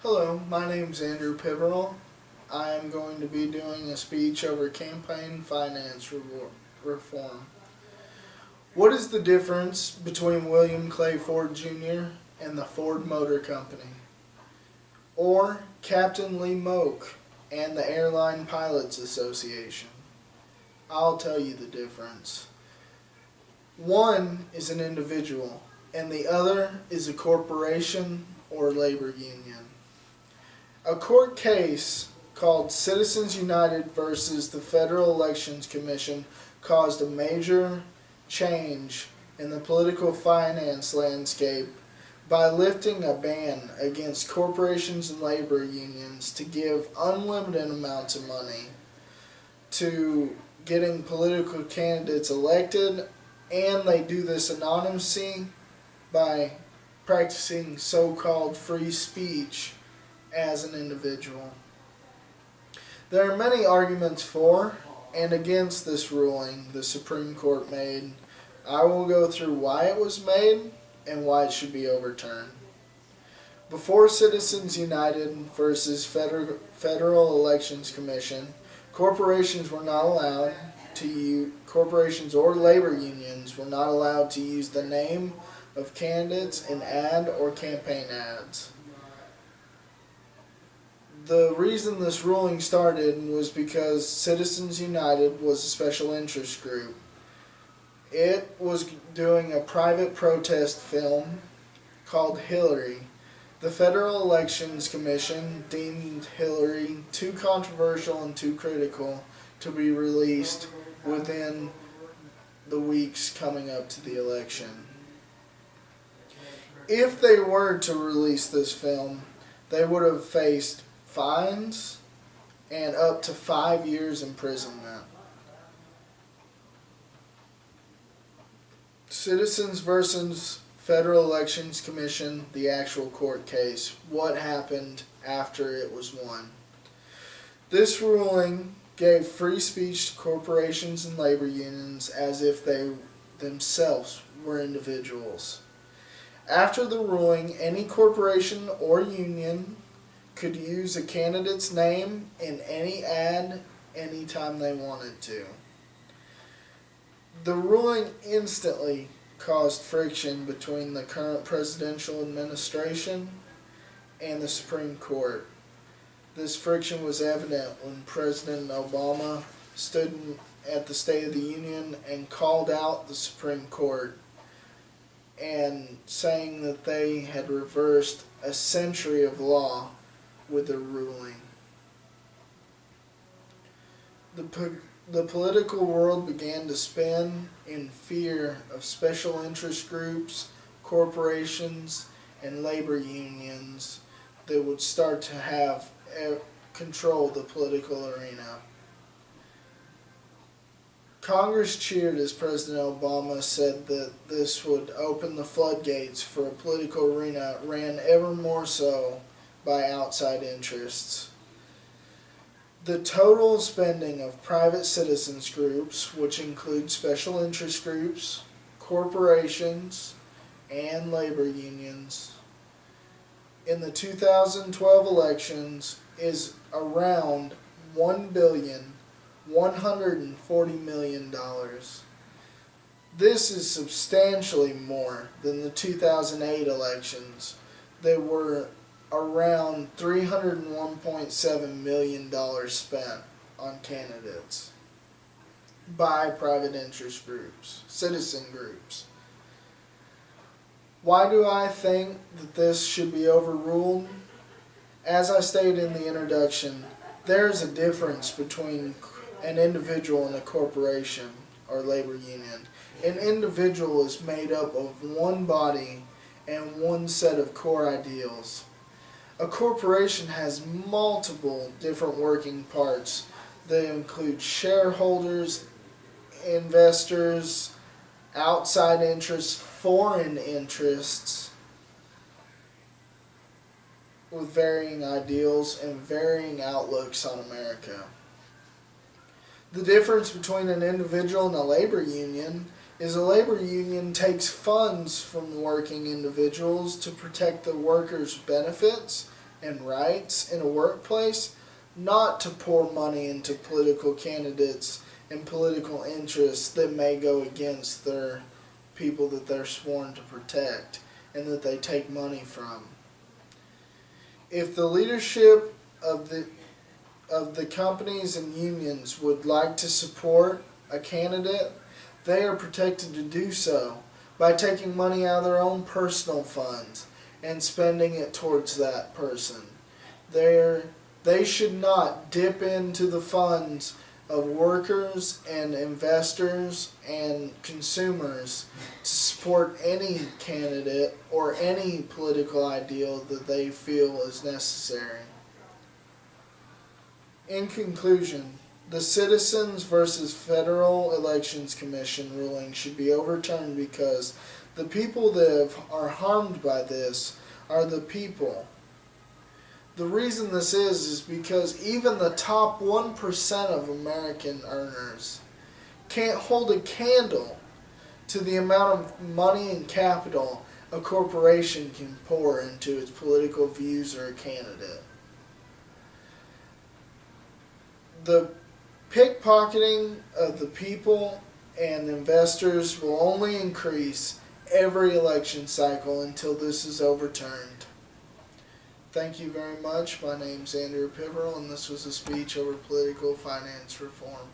Hello, my name's Andrew Piverall. I am going to be doing a speech over campaign finance reform. What is the difference between William Clay Ford Jr. and the Ford Motor Company? Or Captain Lee Moak and the Airline Pilots Association? I'll tell you the difference. One is an individual, and the other is a corporation or labor union. A court case called Citizens United versus the Federal Elections Commission caused a major change in the political finance landscape by lifting a ban against corporations and labor unions to give unlimited amounts of money to getting political candidates elected, and they do this anonymously by practicing so-called free speech as an individual. There are many arguments for and against this ruling the Supreme Court made. I will go through why it was made and why it should be overturned. Before Citizens United versus Federal Elections Commission, corporations were not allowed to use, corporations or labor unions were not allowed to use the name of candidates in ad or campaign ads. The reason this ruling started was because Citizens United was a special interest group. It was doing a private protest film called Hillary. The Federal Elections Commission deemed Hillary too controversial and too critical to be released within the weeks coming up to the election. If they were to release this film, they would have faced fines and up to 5 years imprisonment. Citizens versus Federal Elections Commission, the actual court case. What happened after it was won? This ruling gave free speech to corporations and labor unions as if they themselves were individuals. After the ruling, any corporation or union could use a candidate's name in any ad anytime they wanted to. The ruling instantly caused friction between the current presidential administration and the Supreme Court. This friction was evident when President Obama stood at the State of the Union and called out the Supreme Court and saying that they had reversed a century of law with their ruling. The political world began to spin in fear of special interest groups, corporations, and labor unions that would start to have control the political arena. Congress cheered as President Obama said that this would open the floodgates for a political arena ran ever more so by outside interests. The total spending of private citizens groups, which include special interest groups, corporations, and labor unions, in the 2012 elections is around $1,140,000,000. This is substantially more than the 2008 elections. They were around $301.7 million spent on candidates by private interest groups, citizen groups. Why do I think that this should be overruled? As I stated in the introduction, there's a difference between an individual and a corporation or labor union. An individual is made up of one body and one set of core ideals. A corporation has multiple different working parts that include shareholders, investors, outside interests, foreign interests, with varying ideals and varying outlooks on America. The difference between an individual and a labor union is a labor union takes funds from working individuals to protect the workers' benefits and rights in a workplace, not to pour money into political candidates and political interests that may go against their people that they're sworn to protect and that they take money from. If the leadership of the companies and unions would like to support a candidate, they are protected to do so by taking money out of their own personal funds and spending it towards that person. They should not dip into the funds of workers and investors and consumers to support any candidate or any political ideal that they feel is necessary. In conclusion, the Citizens versus Federal Elections Commission ruling should be overturned because the people that are harmed by this are the people. The reason this is because even the top 1% of American earners can't hold a candle to the amount of money and capital a corporation can pour into its political views or a candidate. The pickpocketing of the people and investors will only increase every election cycle until this is overturned. Thank you very much. My name's Andrew Piverell, and this was a speech over political finance reform.